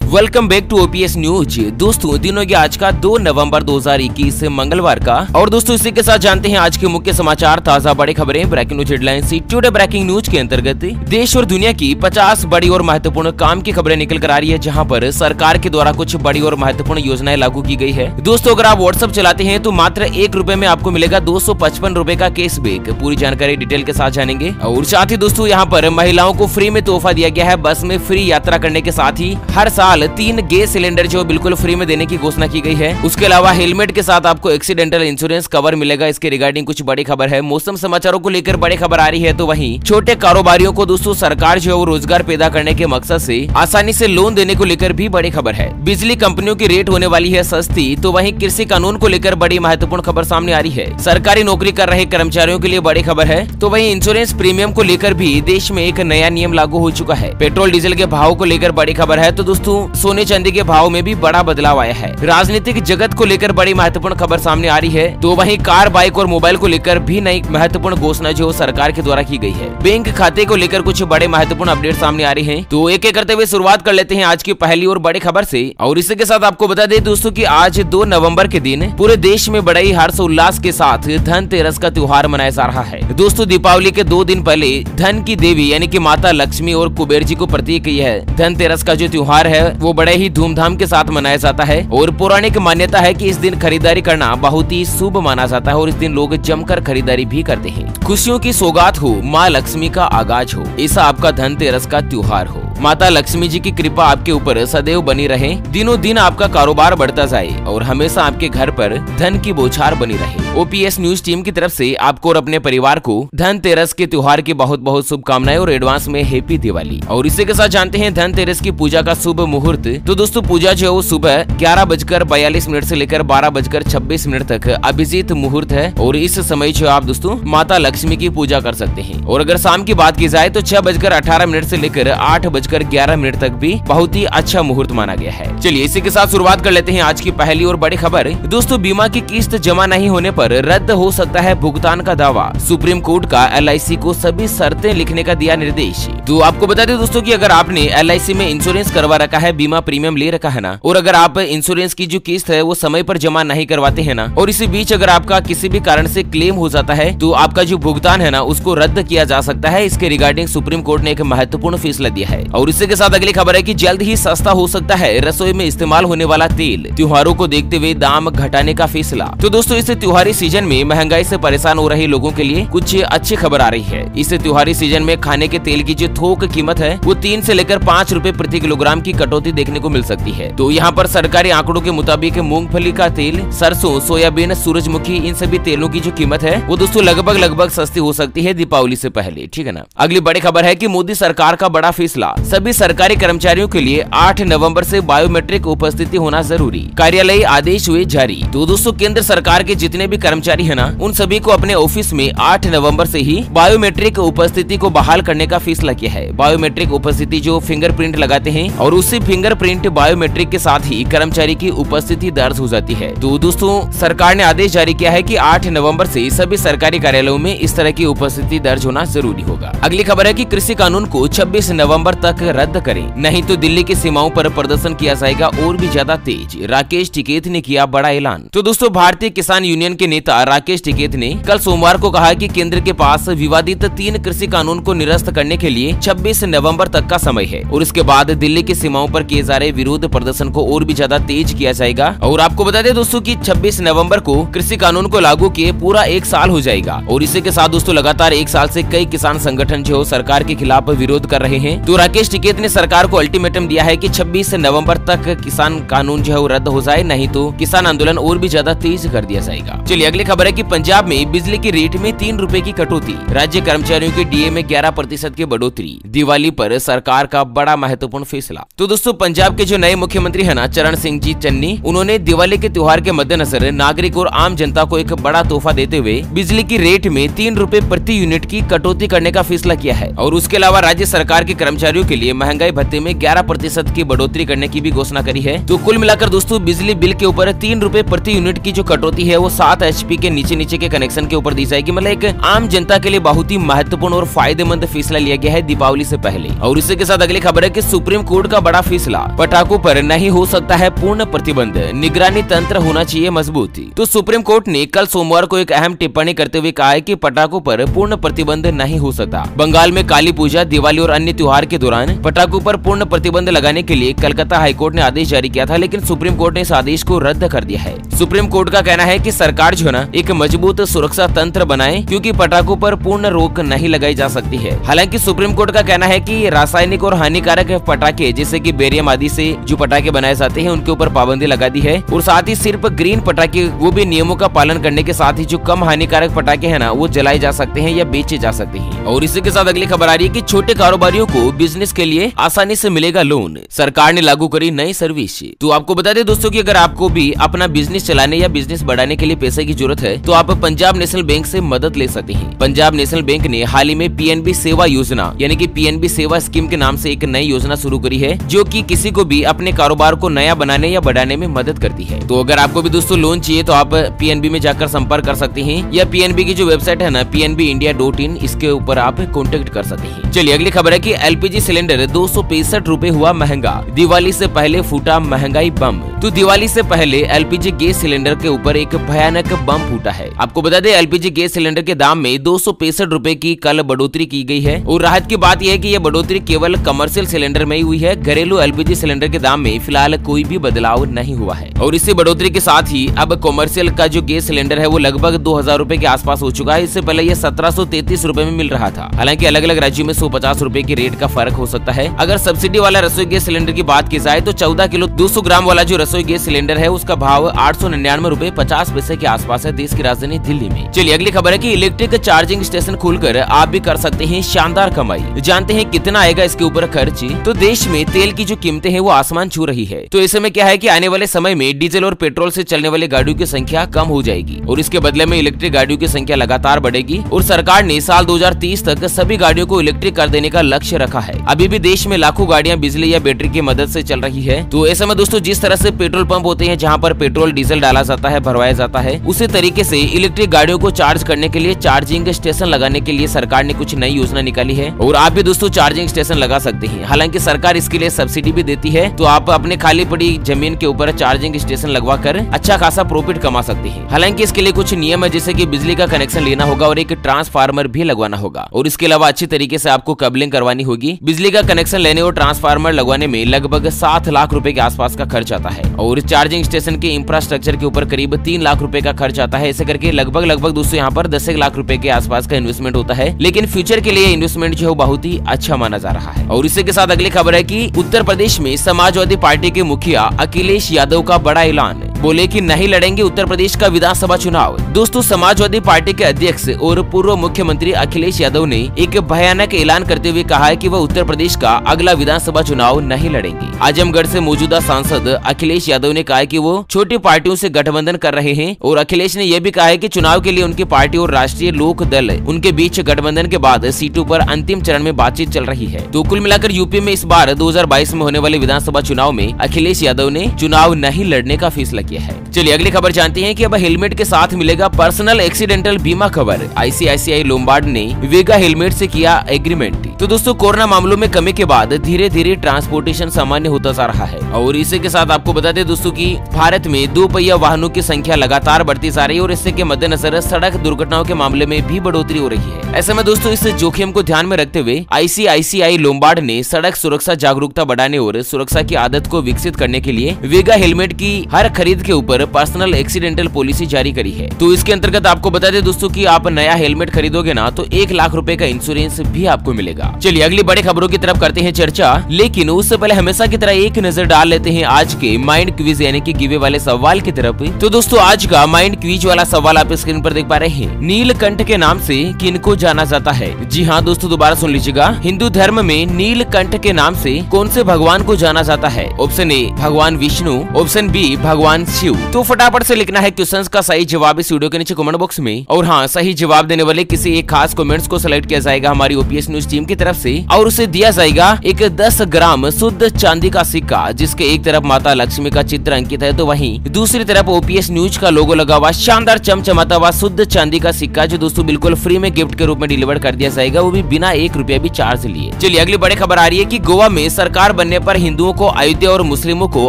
Welcome back to OPS news. दोस्तों दिनों की आज का 2 नवंबर 2021 मंगलवार का, और दोस्तों इसी के साथ जानते हैं आज के मुख्य समाचार, ताजा बड़ी खबरें, breaking news headlines. Today breaking news के अंतर्गत देश और दुनिया की 50 बड़ी और महत्वपूर्ण काम की खबरें निकल कर आ रही है, जहां पर सरकार के द्वारा कुछ बड़ी और महत्वपूर्ण योजनाएं लागू की गई है। दोस्तों अगर आप व्हाट्सएप चलाते हैं तो मात्र 1 रुपए में आपको मिलेगा 255 रुपए का कैशबैक। पूरी जानकारी डिटेल के साथ जानेंगे। और साथ ही दोस्तों यहाँ पर महिलाओं को फ्री में तोहफा दिया गया है। बस में फ्री यात्रा करने के साथ ही हर साल 3 गैस सिलेंडर जो बिल्कुल फ्री में देने की घोषणा की गई है। उसके अलावा हेलमेट के साथ आपको एक्सीडेंटल इंश्योरेंस कवर मिलेगा। इसके रिगार्डिंग कुछ बड़ी खबर है। मौसम समाचारों को लेकर बड़ी खबर आ रही है, तो वहीं छोटे कारोबारियों को दोस्तों सरकार जो है वो रोजगार पैदा करने के मकसद से आसानी से लोन देने को लेकर भी बड़ी खबर है। बिजली कंपनियों की रेट होने वाली है सस्ती, तो वहीं कृषि कानून को लेकर बड़ी महत्वपूर्ण खबर सामने आ रही है। सरकारी नौकरी कर रहे कर्मचारियों के लिए बड़ी खबर है। तो वहीं इंश्योरेंस प्रीमियम को लेकर भी देश में एक नया नियम लागू हो चुका है। पेट्रोल डीजल के भाव को लेकर बड़ी खबर है। तो दोस्तों सोने चांदी के भाव में भी बड़ा बदलाव आया है। राजनीतिक जगत को लेकर बड़ी महत्वपूर्ण खबर सामने आ रही है। तो वहीं कार, बाइक और मोबाइल को लेकर भी नई महत्वपूर्ण घोषणा जो सरकार के द्वारा की गई है। बैंक खाते को लेकर कुछ बड़े महत्वपूर्ण अपडेट सामने आ रही हैं। तो एक एक करते हुए शुरुआत कर लेते हैं आज की पहली और बड़ी खबर से। और इसी के साथ आपको बता दें दोस्तों कि आज 2 नवंबर के दिन पूरे देश में बड़े ही हर्षोल्लास के साथ धनतेरस का त्योहार मनाया जा रहा है। दोस्तों दीपावली के 2 दिन पहले धन की देवी यानी कि माता लक्ष्मी और कुबेर जी को प्रतीक यह धनतेरस का जो त्योहार है वो बड़े ही धूमधाम के साथ मनाया जाता है। और पौराणिक मान्यता है कि इस दिन खरीदारी करना बहुत ही शुभ माना जाता है और इस दिन लोग जमकर खरीदारी भी करते हैं। खुशियों की सौगात हो, माँ लक्ष्मी का आगाज हो, ऐसा आपका धनतेरस का त्योहार हो। माता लक्ष्मी जी की कृपा आपके ऊपर सदैव बनी रहे। दिनों दिन आपका कारोबार बढ़ता जाए और हमेशा आपके घर पर धन की बौछार बनी रहे। ओपीएस न्यूज टीम की तरफ से आपको और अपने परिवार को धनतेरस के त्योहार की बहुत बहुत शुभकामनाएं और एडवांस में हैप्पी दिवाली। और इसी के साथ जानते हैं धनतेरस की पूजा का शुभ मुहूर्त। तो दोस्तों पूजा जो है वो सुबह 11:42 से लेकर 12:26 तक अभिजीत मुहूर्त है। और इस समय जो आप दोस्तों माता लक्ष्मी की पूजा कर सकते हैं। और अगर शाम की बात की जाए तो 6:18 से लेकर 8:11 तक भी बहुत ही अच्छा मुहूर्त माना गया है। चलिए इसी के साथ शुरुआत कर लेते हैं आज की पहली और बड़ी खबर। दोस्तों बीमा की किस्त जमा नहीं होने पर रद्द हो सकता है भुगतान का दावा। सुप्रीम कोर्ट का LIC को सभी शर्तें लिखने का दिया निर्देश। तो आपको बता दें दोस्तों कि अगर आपने LIC में इंश्योरेंस करवा रखा है, बीमा प्रीमियम ले रखा है ना, और अगर आप इंश्योरेंस की जो किस्त है वो समय पर जमा नहीं करवाते हैं ना, और इसी बीच अगर आपका किसी भी कारण से क्लेम हो जाता है तो आपका जो भुगतान है ना उसको रद्द किया जा सकता है। इसके रिगार्डिंग सुप्रीम कोर्ट ने एक महत्वपूर्ण फैसला दिया है। और इसी के साथ अगली खबर है कि जल्द ही सस्ता हो सकता है रसोई में इस्तेमाल होने वाला तेल। त्योहारों को देखते हुए दाम घटाने का फैसला। तो दोस्तों इस त्योहारी सीजन में महंगाई से परेशान हो रहे लोगों के लिए कुछ अच्छी खबर आ रही है। इस त्योहारी सीजन में खाने के तेल की जो थोक कीमत है वो 3 से लेकर 5 रुपए प्रति किलोग्राम की कटौती देखने को मिल सकती है। तो यहाँ पर सरकारी आंकड़ों के मुताबिक मूंगफली का तेल, सरसों, सोयाबीन, सूरजमुखी, इन सभी तेलों की जो कीमत है वो दोस्तों लगभग सस्ती हो सकती है दीपावली से पहले, ठीक है ना। अगली बड़ी खबर है कि मोदी सरकार का बड़ा फैसला। सभी सरकारी कर्मचारियों के लिए 8 नवंबर से बायोमेट्रिक उपस्थिति होना जरूरी। कार्यालयी आदेश हुए जारी। तो दोस्तों केंद्र सरकार के जितने भी कर्मचारी है ना उन सभी को अपने ऑफिस में 8 नवंबर से ही बायोमेट्रिक उपस्थिति को बहाल करने का फैसला किया है। बायोमेट्रिक उपस्थिति जो फिंगरप्रिंट लगाते हैं और उसी फिंगरप्रिंट बायोमेट्रिक के साथ ही कर्मचारी की उपस्थिति दर्ज हो जाती है। तो दोस्तों सरकार ने आदेश जारी किया है कि 8 नवंबर से सभी सरकारी कार्यालयों में इस तरह की उपस्थिति दर्ज होना जरूरी होगा। अगली खबर है कि कृषि कानून को 26 नवंबर तक रद्द करें, नहीं तो दिल्ली की सीमाओं पर प्रदर्शन किया जाएगा और भी ज्यादा तेज। राकेश टिकैत ने किया बड़ा ऐलान। तो दोस्तों भारतीय किसान यूनियन के नेता राकेश टिकैत ने कल सोमवार को कहा कि केंद्र के पास विवादित 3 कृषि कानून को निरस्त करने के लिए 26 नवंबर तक का समय है। और इसके बाद दिल्ली की सीमाओं पर किए जा रहे विरोध प्रदर्शन को और भी ज्यादा तेज किया जाएगा। और आपको बता दें दोस्तों कि 26 नवंबर को कृषि कानून को लागू किए पूरा 1 साल हो जाएगा। और इसी के साथ दोस्तों लगातार 1 साल से कई किसान संगठन जो सरकार के खिलाफ विरोध कर रहे हैं। तो राकेश टिकैत ने सरकार को अल्टीमेटम दिया है कि 26 नवंबर तक किसान कानून जो है वो रद्द हो जाए, नहीं तो किसान आंदोलन और भी ज्यादा तेज कर दिया जाएगा। चलिए अगली खबर है कि पंजाब में बिजली की रेट में 3 रुपए की कटौती। राज्य कर्मचारियों के DA में 11% की बढ़ोतरी। दिवाली पर सरकार का बड़ा महत्वपूर्ण फैसला। तो दोस्तों पंजाब के जो नए मुख्यमंत्री है ना चरण सिंह जी चन्नी, उन्होंने दिवाली के त्योहार के मद्देनजर नागरिक और आम जनता को एक बड़ा तोहफा देते हुए बिजली की रेट में 3 रुपए प्रति यूनिट की कटौती करने का फैसला किया है। और उसके अलावा राज्य सरकार के कर्मचारियों के लिए महंगाई भत्ते में 11% की बढ़ोतरी करने की भी घोषणा करी है। तो कुल मिलाकर दोस्तों बिजली बिल के ऊपर 3 रुपए प्रति यूनिट की जो कटौती है वो 7 HP के नीचे के कनेक्शन के ऊपर दी जाएगी। मतलब एक आम जनता के लिए बहुत ही महत्वपूर्ण और फायदेमंद फैसला लिया गया है दीपावली से पहले। और इसी के साथ अगली खबर है कि सुप्रीम कोर्ट का बड़ा फैसला, पटाखों पर नहीं हो सकता है पूर्ण प्रतिबंध, निगरानी तंत्र होना चाहिए मजबूत। तो सुप्रीम कोर्ट ने कल सोमवार को एक अहम टिप्पणी करते हुए कहा है कि पटाखों पर पूर्ण प्रतिबंध नहीं हो सकता। बंगाल में काली पूजा, दिवाली और अन्य त्योहार के दौरान पटाखों पर पूर्ण प्रतिबंध लगाने के लिए कलकत्ता हाईकोर्ट ने आदेश जारी किया था, लेकिन सुप्रीम कोर्ट ने इस आदेश को रद्द कर दिया है। सुप्रीम कोर्ट का कहना है कि सरकार जो है ना एक मजबूत सुरक्षा तंत्र बनाए, क्योंकि पटाखों पर पूर्ण रोक नहीं लगाई जा सकती है। हालांकि सुप्रीम कोर्ट का कहना है कि रासायनिक और हानिकारक पटाखे जैसे कि बेरियम आदि से जो पटाखे बनाए जाते हैं उनके ऊपर पाबंदी लगा दी है, और साथ ही सिर्फ ग्रीन पटाखे वो भी नियमों का पालन करने के साथ ही जो कम हानिकारक पटाखे हैं ना वो जलाए जा सकते हैं या बेचे जा सकते हैं। और इसी के साथ अगली खबर आ रही है कि छोटे कारोबारियों को बिजनेस के लिए आसानी से मिलेगा लोन, सरकार ने लागू करी नई सर्विस। तो आपको बता दें दोस्तों कि अगर आपको भी अपना बिजनेस चलाने या बिजनेस बढ़ाने के लिए पैसे की जरूरत है तो आप पंजाब नेशनल बैंक से मदद ले सकते हैं। पंजाब नेशनल बैंक ने हाल ही में पीएनबी सेवा योजना यानी कि पीएनबी सेवा स्कीम के नाम से एक नई योजना शुरू करी है, जो कि किसी को भी अपने कारोबार को नया बनाने या बढ़ाने में मदद करती है। तो अगर आपको भी दोस्तों लोन चाहिए तो आप पीएनबी में जाकर संपर्क कर सकते हैं, या पीएनबी की जो वेबसाइट है ना pnbindia.in, इसके ऊपर आप कॉन्टेक्ट कर सकते हैं। चलिए अगली खबर है कि एलपीजी सिलेंडर 265 रुपए हुआ महंगा, दिवाली से पहले फूटा महंगाई बम। तो दिवाली से पहले एलपीजी गैस सिलेंडर के ऊपर एक भयानक बम फूटा है। आपको बता दें एलपीजी गैस सिलेंडर के दाम में 265 रुपए की कल बढ़ोतरी की गई है, और राहत की बात यह है कि यह बढ़ोतरी केवल कमर्शियल सिलेंडर में ही हुई है। घरेलू एलपीजी सिलेंडर के दाम में फिलहाल कोई भी बदलाव नहीं हुआ है, और इसी बढ़ोतरी के साथ ही अब कमर्शियल का जो गैस सिलेंडर है वो लगभग 2000 रुपए के आसपास हो चुका है। इससे पहले ये 1733 रुपए में मिल रहा था। हालांकि अलग अलग राज्यों में 150 रुपए की रेट का फर्क हो सकता है। अगर सब्सिडी वाला रसोई गैस सिलेंडर की बात की जाए तो 14 किलो 200 ग्राम वाला जो रसोई गैस सिलेंडर है उसका भाव 899 रुपए 50 पैसे के आसपास है देश की राजधानी दिल्ली में। चलिए अगली खबर है कि इलेक्ट्रिक चार्जिंग स्टेशन खोलकर आप भी कर सकते हैं शानदार कमाई। जानते हैं कितना आएगा इसके ऊपर खर्च? तो देश में तेल की जो कीमतें हैं वो आसमान छू रही है। तो ऐसे में क्या है कि आने वाले समय में डीजल और पेट्रोल से चलने वाली गाड़ियों की संख्या कम हो जाएगी, और इसके बदले में इलेक्ट्रिक गाड़ियों की संख्या लगातार बढ़ेगी, और सरकार ने साल 2030 तक सभी गाड़ियों को इलेक्ट्रिक कर देने का लक्ष्य रखा है। अभी भी देश में लाखों गाड़ियां बिजली या बैटरी की मदद से चल रही है। तो ऐसे में दोस्तों जिस तरह से पेट्रोल पंप होते हैं जहां पर पेट्रोल डीजल डाला जाता है, भरवाया जाता है, उसी तरीके से इलेक्ट्रिक गाड़ियों को चार्ज करने के लिए चार्जिंग स्टेशन लगाने के लिए सरकार ने कुछ नई योजना निकाली है, और आप भी दोस्तों चार्जिंग स्टेशन लगा सकते हैं। हालांकि सरकार इसके लिए सब्सिडी भी देती है, तो आप अपने खाली पड़ी जमीन के ऊपर चार्जिंग स्टेशन लगवा कर अच्छा खासा प्रॉफिट कमा सकते हैं। हालांकि इसके लिए कुछ नियम है, जैसे कि बिजली का कनेक्शन लेना होगा और एक ट्रांसफार्मर भी लगवाना होगा, और इसके अलावा अच्छी तरीके से आपको केबलिंग करवानी होगी। बिजली का कनेक्शन लेने और ट्रांसफार्मर लगवाने में लगभग 7 लाख रुपए के आसपास का खर्च आता है, और चार्जिंग स्टेशन के इंफ्रास्ट्रक्चर के ऊपर करीब 3 लाख रुपए का खर्च आता है। ऐसे करके लगभग दोस्तों यहाँ पर 10 लाख रुपए के आसपास का इन्वेस्टमेंट होता है, लेकिन फ्यूचर के लिए इन्वेस्टमेंट जो है बहुत ही अच्छा माना जा रहा है। और इसी के साथ अगली खबर है कि उत्तर प्रदेश में समाजवादी पार्टी के मुखिया अखिलेश यादव का बड़ा ऐलान, बोले कि नहीं लड़ेंगे उत्तर प्रदेश का विधानसभा चुनाव। दोस्तों समाजवादी पार्टी के अध्यक्ष और पूर्व मुख्यमंत्री अखिलेश यादव ने एक भयानक ऐलान करते हुए कहा है कि वह उत्तर प्रदेश का अगला विधानसभा चुनाव नहीं लड़ेंगे। आजमगढ़ से मौजूदा सांसद अखिलेश यादव ने कहा है कि वो छोटी पार्टियों से गठबंधन कर रहे हैं, और अखिलेश ने यह भी कहा है कि चुनाव के लिए उनकी पार्टी और राष्ट्रीय लोक दल उनके बीच गठबंधन के बाद सीटों पर अंतिम चरण में बातचीत चल रही है। तो कुल मिलाकर यूपी में इस बार 2022 में होने वाले विधानसभा चुनाव में अखिलेश यादव ने चुनाव नहीं लड़ने का फैसला किया है। चलिए अगली खबर जानते हैं कि अब हेलमेट के साथ मिलेगा पर्सनल एक्सीडेंटल बीमा कवर। आईसीआईसीआई लोम्बार्ड ने वेगा हेलमेट से किया एग्रीमेंट। तो दोस्तों कोरोना मामलों में कमी के बाद धीरे धीरे ट्रांसपोर्टेशन सामान्य होता जा रहा है, और इसी के साथ आपको बता दें दोस्तों कि भारत में 2 पहिया वाहनों की संख्या लगातार बढ़ती जा रही है, और इससे के मद्देनजर सड़क दुर्घटनाओं के मामले में भी बढ़ोतरी हो रही है। ऐसे में दोस्तों इस जोखिम को ध्यान में रखते हुए आईसीआईसीआई लोम्बार्ड ने सड़क सुरक्षा जागरूकता बढ़ाने और सुरक्षा की आदत को विकसित करने के लिए वेगा हेलमेट की हर खरीद के ऊपर पर्सनल एक्सीडेंटल पॉलिसी जारी करी है। तो इसके अंतर्गत आपको बता दें दोस्तों कि आप नया हेलमेट खरीदोगे ना तो 1 लाख रुपए का इंश्योरेंस भी आपको मिलेगा। चलिए अगली बड़ी खबरों की तरफ करते हैं चर्चा, लेकिन उससे पहले हमेशा की तरह एक नजर डाल लेते हैं आज के माइंड क्विज यानी कि गिवे वाले सवाल की तरफ। तो दोस्तों आज का माइंड क्विज वाला सवाल आप स्क्रीन पर देख पा रहे हैं। नीलकंठ के नाम से किनको जाना जाता है? जी हाँ दोस्तों दोबारा सुन लीजिएगा। हिंदू धर्म में नीलकंठ के नाम से कौन से भगवान को जाना जाता है? ऑप्शन ए भगवान विष्णु, ऑप्शन बी भगवान शिव, तो फटाफट से लिखना है क्वेश्चंस का सही जवाब इस वीडियो के नीचे कमेंट बॉक्स में, और हाँ, सही जवाब देने वाले किसी एक खास कमेंट्स को सिलेक्ट किया जाएगा हमारी ओपीएस न्यूज टीम की तरफ से, और उसे दिया जाएगा एक 10 ग्राम शुद्ध चांदी का सिक्का, जिसके एक तरफ माता लक्ष्मी का चित्र अंकित है तो वहीं दूसरी तरफ ओपीएस न्यूज का लोगो लगा हुआ शानदार चमचमाता हुआ शुद्ध चांदी का सिक्का, जो दोस्तों बिल्कुल फ्री में गिफ्ट के रूप में डिलीवर कर दिया जाएगा, वो भी बिना 1 रुपया भी चार्ज लिए। चलिए अगली बड़ी खबर आ रही है कि गोवा में सरकार बनने पर हिंदुओं को अयोध्या और मुस्लिमों को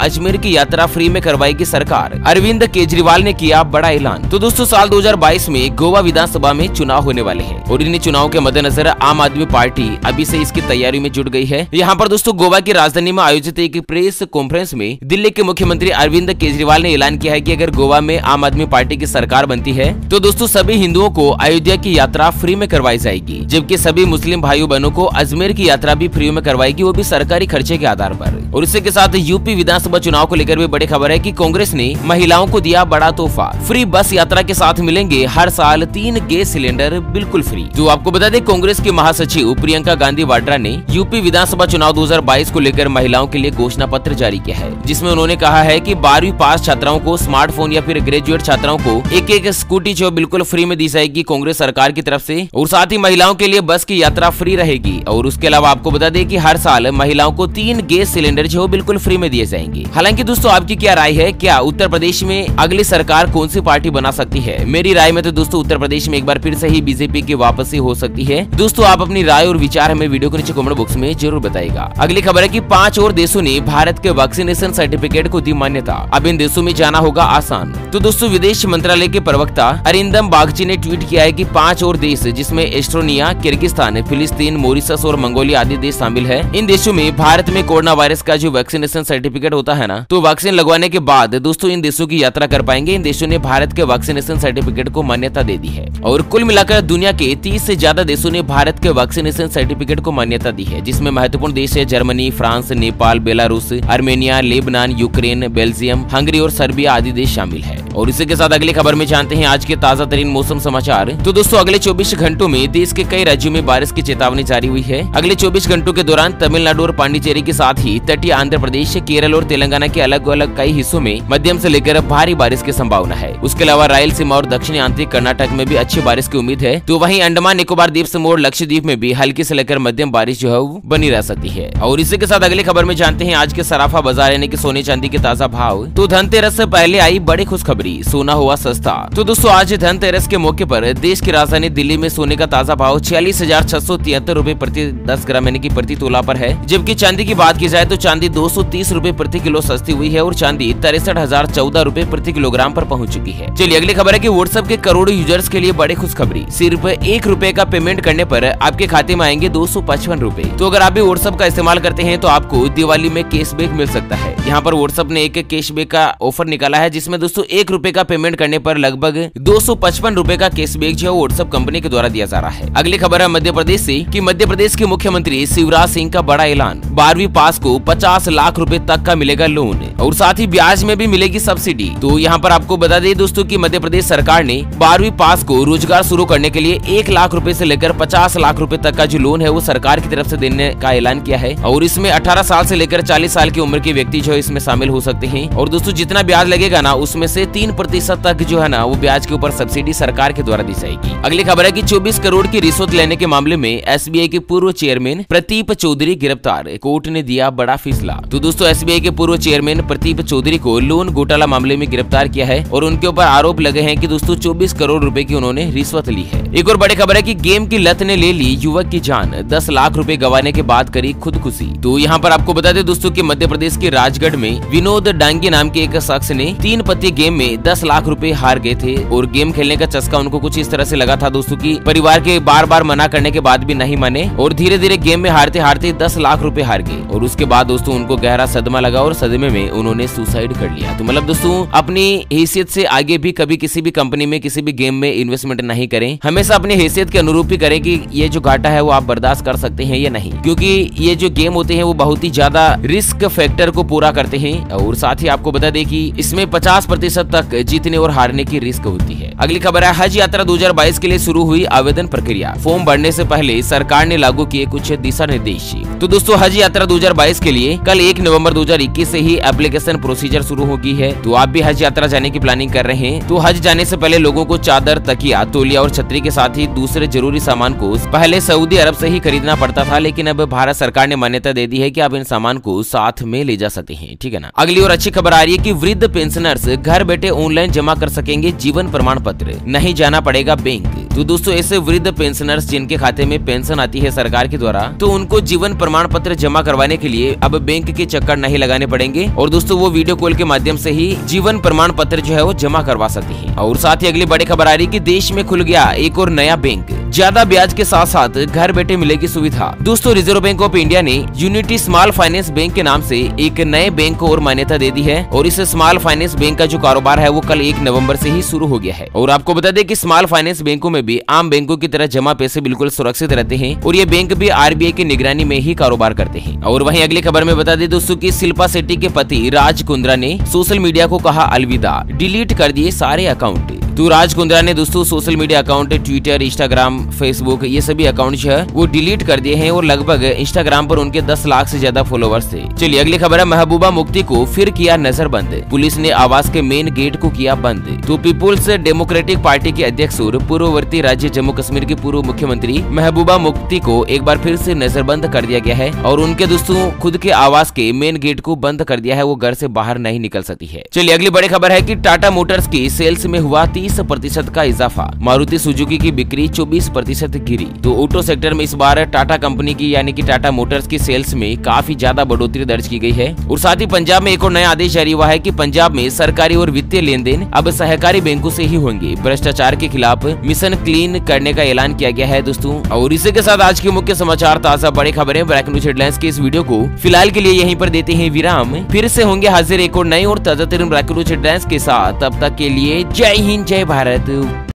अजमेर की यात्रा फ्री में करवाएगी सरकार, अरविंद केजरीवाल ने किया बड़ा ऐलान। तो दोस्तों साल 2022 में गोवा विधानसभा में चुनाव होने वाले हैं, और इन चुनाव के मद्देनजर आम आदमी पार्टी अभी से इसकी तैयारी में जुट गई है। यहाँ पर दोस्तों गोवा की राजधानी में आयोजित एक प्रेस कॉन्फ्रेंस में दिल्ली के मुख्यमंत्री अरविंद केजरीवाल ने ऐलान किया है कि अगर गोवा में आम आदमी पार्टी की सरकार बनती है तो दोस्तों सभी हिंदुओं को अयोध्या की यात्रा फ्री में करवाई जाएगी, जबकि सभी मुस्लिम भाइयों बहनों को अजमेर की यात्रा भी फ्री में करवाएगी, वो भी सरकारी खर्चे के आधार पर। और इसी के साथ यूपी विधानसभा चुनाव को लेकर भी बड़ी खबर है कि कांग्रेस ने महिलाओं को दिया बड़ा तोहफा, फ्री बस यात्रा के साथ मिलेंगे हर साल 3 गैस सिलेंडर बिल्कुल फ्री। तो आपको बता दें कांग्रेस की महासचिव प्रियंका गांधी वाड्रा ने यूपी विधानसभा चुनाव 2022 को लेकर महिलाओं के लिए घोषणा पत्र जारी किया है, जिसमें उन्होंने कहा है कि 12वीं पास छात्राओं को स्मार्टफोन या फिर ग्रेजुएट छात्राओं को एक स्कूटी जो बिल्कुल फ्री में दी जाएगी कांग्रेस सरकार की तरफ से, और साथ ही महिलाओं के लिए बस की यात्रा फ्री रहेगी। और उसके अलावा आपको बता दें कि हर साल महिलाओं को 3 गैस सिलेंडर जो बिल्कुल फ्री में दिए जाएंगे। हालांकि दोस्तों आपकी क्या राय है, क्या उत्तर प्रदेश में अगली सरकार कौन सी पार्टी बना सकती है? मेरी राय में तो दोस्तों उत्तर प्रदेश में एक बार फिर से ही बीजेपी की वापसी हो सकती है। दोस्तों आप अपनी राय और विचार हमें वीडियो के नीचे कमेंट बॉक्स में जरूर बताइएगा। अगली खबर है कि 5 और देशों ने भारत के वैक्सीनेशन सर्टिफिकेट को दी मान्यता, अब इन देशों में जाना होगा आसान। तो दोस्तों विदेश मंत्रालय के प्रवक्ता अरिंदम बागची ने ट्वीट किया है कि 5 और देश जिसमें एस्टोनिया, किर्गिस्तान, फिलिस्तीन, मॉरिशस और मंगोलिया आदि देश शामिल है, इन देशों में भारत में कोरोना वायरस का जो वैक्सीनेशन सर्टिफिकेट होता है ना, तो वैक्सीन लगवाने के बाद दोस्तों इन देशों की यात्रा कर पाएंगे। इन देशों ने भारत के वैक्सीनेशन सर्टिफिकेट को मान्यता दे दी है, और कुल मिलाकर दुनिया के 30 से ज्यादा देशों ने भारत के वैक्सीनेशन सर्टिफिकेट को मान्यता दी है, जिसमें महत्वपूर्ण देश है Germany, France, Nepal, Belarus, Armenia, Lebanon, Ukraine, Belgium, Hungary और सर्बिया आदि देश शामिल है। और इसी के साथ अगली खबर में जानते हैं आज के ताजा तरीन मौसम समाचार। तो दोस्तों अगले 24 घंटों में देश के कई राज्यों में बारिश की चेतावनी जारी हुई है। अगले 24 घंटों के दौरान तमिलनाडु और पांडिचेरी के साथ ही तटीय आंध्र प्रदेश, केरल और तेलंगाना के अलग अलग कई हिस्सों में मध्यम से लेकर भारी बारिश की संभावना है। उसके अलावा रायलसीमा और दक्षिणी आंतरिक कर्नाटक में भी अच्छी बारिश की उम्मीद है। तो वहीं अंडमान निकोबार द्वीप समूह और लक्षद्वीप में भी हल्की से लेकर मध्यम बारिश जो है वो बनी रह सकती है। और इसी के साथ अगली खबर में जानते हैं आज के सराफा बाजार यानी कि सोने चांदी के ताजा भाव। तो धनतेरस से पहले आई बड़ी खुशखबरी, सोना हुआ सस्ता। तो दोस्तों आज धनतेरस के मौके पर देश की राजधानी दिल्ली में सोने का ताजा भाव 46,673 रूपए प्रति 10 ग्राम यानी कि प्रति तोला पर है। जबकि चांदी की बात की जाए तो चांदी 230 रूपए प्रति किलो सस्ती हुई है और चांदी 63,014 रूपए प्रति किलोग्राम पर पहुंच चुकी है। चलिए अगली खबर है कि व्हाट्सएप के करोड़ों यूजर्स के लिए बड़ी खुशखबरी, सिर्फ 1 रुपए का पेमेंट करने पर आपके खाते में आएंगे 255 रूपए। तो अगर आप भी व्हाट्सएप का इस्तेमाल करते हैं तो आपको दिवाली में कैशबैक मिल सकता है। यहाँ पर व्हाट्सएप ने एक कैशबैक का ऑफर निकाला है, जिसमें दोस्तों 1 रुपए का पेमेंट करने पर लगभग 255 रूपए का कैशबैक जो है व्हाट्सएप कंपनी के द्वारा दिया जा रहा है। अगली खबर है मध्य प्रदेश से कि मध्य प्रदेश के मुख्यमंत्री शिवराज सिंह का बड़ा ऐलान, 12वीं पास को 50 लाख रुपए तक का मिलेगा लोन और साथ ही ब्याज में भी मिलेगी सब्सिडी। तो यहाँ पर आपको बता दें दोस्तों कि मध्य प्रदेश सरकार ने 12वीं पास को रोजगार शुरू करने के लिए 1 लाख रुपए से लेकर 50 लाख रुपए तक का जो लोन है वो सरकार की तरफ से देने का ऐलान किया है। और इसमें 18 साल से लेकर 40 साल की उम्र के व्यक्ति जो है इसमें शामिल हो सकते हैं। और दोस्तों जितना ब्याज लगेगा ना उसमें से 3% तक जो है ना वो ब्याज के ऊपर सब्सिडी सरकार के द्वारा दी जाएगी। अगली खबर है कि 24 करोड़ की रिश्वत लेने के मामले में एसबीआई के पूर्व चेयरमैन प्रदीप चौधरी गिरफ्तार, कोर्ट ने दिया बड़ा फैसला। तो दोस्तों एसबीआई के पूर्व चेयरमैन प्रदीप चौधरी को लोन घोटाला मामले में गिरफ्तार किया है और उनके ऊपर आरोप लगे हैं कि दोस्तों 24 करोड़ रुपए की उन्होंने रिश्वत ली है। एक और बड़ी खबर है कि गेम की लत ने ले ली युवक की जान, 10 लाख रुपए गंवाने के बाद करी खुदकुशी। तो यहाँ पर आपको बता दें दोस्तों कि मध्य प्रदेश के राजगढ़ में विनोद डांगी नाम के एक शख्स ने 3 पत्ती गेम में 10 लाख रुपए हार गए थे और गेम खेलने का चस्का उनको कुछ इस तरह से लगा था दोस्तों की परिवार के बार बार मना करने के बाद भी नहीं माने और धीरे धीरे गेम में हारते हारते 10 लाख रुपए हार गए और उसके बाद दोस्तों उनको गहरा सदमा लगा और सदमे में उन्होंने सुसाइड कर लिया। तो मतलब दोस्तों अपनी हैसियत से आगे भी कभी किसी भी कंपनी में किसी भी गेम में इन्वेस्टमेंट नहीं करें, हमेशा अपनी हैसियत के अनुरूप ही करें कि ये जो घाटा है वो आप बर्दाश्त कर सकते हैं या नहीं, क्योंकि ये जो गेम होते हैं वो बहुत ही ज्यादा रिस्क फैक्टर को पूरा करते हैं। और साथ ही आपको बता दें कि इसमें 50% तक तक जीतने और हारने की रिस्क होती है। अगली खबर है, हज यात्रा 2022 के लिए शुरू हुई आवेदन प्रक्रिया। फॉर्म भरने से पहले सरकार ने लागू किए कुछ दिशा निर्देश। तो दोस्तों हज यात्रा 2022 के लिए कल 1 नवंबर 2021 से ही एप्लीकेशन प्रोसीजर शुरू हो गई है। तो आप भी हज यात्रा जाने की प्लानिंग कर रहे हैं तो हज जाने से पहले लोगों को चादर, तकिया, तौलिया और छतरी के साथ ही दूसरे जरूरी सामान को पहले सऊदी अरब से ही खरीदना पड़ता था, लेकिन अब भारत सरकार ने मान्यता दे दी है कि आप इन सामान को साथ में ले जा सकते हैं, ठीक है ना। अगली और अच्छी खबर आ रही है कि वृद्ध पेंशनर्स घर बैठे ऑनलाइन जमा कर सकेंगे जीवन प्रमाण पत्र, नहीं जाना पड़ेगा बैंक। तो दोस्तों ऐसे वृद्ध पेंशनर्स जिनके खाते में पेंशन आती है सरकार के द्वारा, तो उनको जीवन प्रमाण पत्र जमा करवाने के लिए अब बैंक के चक्कर नहीं लगाने पड़ेंगे और दोस्तों वो वीडियो कॉल के माध्यम से ही जीवन प्रमाण पत्र जो है वो जमा करवा सकते हैं। और साथ ही अगली बड़ी खबर आ रही है कि देश में खुल गया एक और नया बैंक, ज्यादा ब्याज के साथ साथ घर बैठे मिलेगी सुविधा। दोस्तों रिजर्व बैंक ऑफ इंडिया ने यूनिटी स्मॉल फाइनेंस बैंक के नाम से एक नए बैंक को और मान्यता दे दी है और इस स्मॉल फाइनेंस बैंक का जो कारोबार है वो कल 1 नवंबर से ही शुरू हो गया है। और आपको बता दें कि स्मॉल फाइनेंस बैंकों में भी आम बैंकों की तरह जमा पैसे बिल्कुल सुरक्षित रहते हैं और ये बैंक भी आरबीआई की निगरानी में ही कारोबार करते हैं। और वहीं अगली खबर में बता दें दोस्तों कि शिल्पा शेट्टी के पति राज कुंद्रा ने सोशल मीडिया को कहा अलविदा, डिलीट कर दिए सारे अकाउंट। तो राज कुंद्रा ने दोस्तों social media account Twitter, Instagram, Facebook ये सभी अकाउंट जो है वो डिलीट कर दिए हैं और लगभग इंस्टाग्राम पर उनके 10 लाख से ज्यादा फॉलोअर्स थे। चलिए अगली खबर है, महबूबा मुफ्ती को फिर किया नजरबंद, पुलिस ने आवास के मेन गेट को किया बंद। तो पीपुल्स डेमोक्रेटिक पार्टी के अध्यक्ष और पूर्ववर्ती राज्य जम्मू कश्मीर के पूर्व मुख्यमंत्री महबूबा मुफ्ती को एक बार फिर से नजरबंद कर दिया गया है और उनके दोस्तों खुद के आवास के मेन गेट को बंद कर दिया है, वो घर से बाहर नहीं निकल सकती है। चलिए अगली बड़ी खबर है कि टाटा मोटर्स की सेल्स में हुआ 30% का इजाफा, मारुति सुजुकी की बिक्री 24% गिरी। तो ऑटो सेक्टर में इस बार टाटा कंपनी की यानी कि टाटा मोटर्स की सेल्स में काफी ज्यादा बढ़ोतरी दर्ज की गई है। और साथ ही पंजाब में एक और नया आदेश जारी हुआ है कि पंजाब में सरकारी और वित्तीय लेन देन अब सहकारी बैंकों से ही होंगे। भ्रष्टाचार के खिलाफ मिशन क्लीन करने का ऐलान किया गया है दोस्तों। और इसी के साथ आज के मुख्य समाचार, ताजा बड़ी खबरें, ब्रेकिंग न्यूज हेडलाइंस के इस वीडियो को फिलहाल के लिए यहीं पर देते हैं विराम। फिर से होंगे हाजिर एक और नई और ताजा तरीन ब्रेकिंग न्यूज हेडलाइंस के साथ। तब तक के लिए जय हिंद, जय भारत।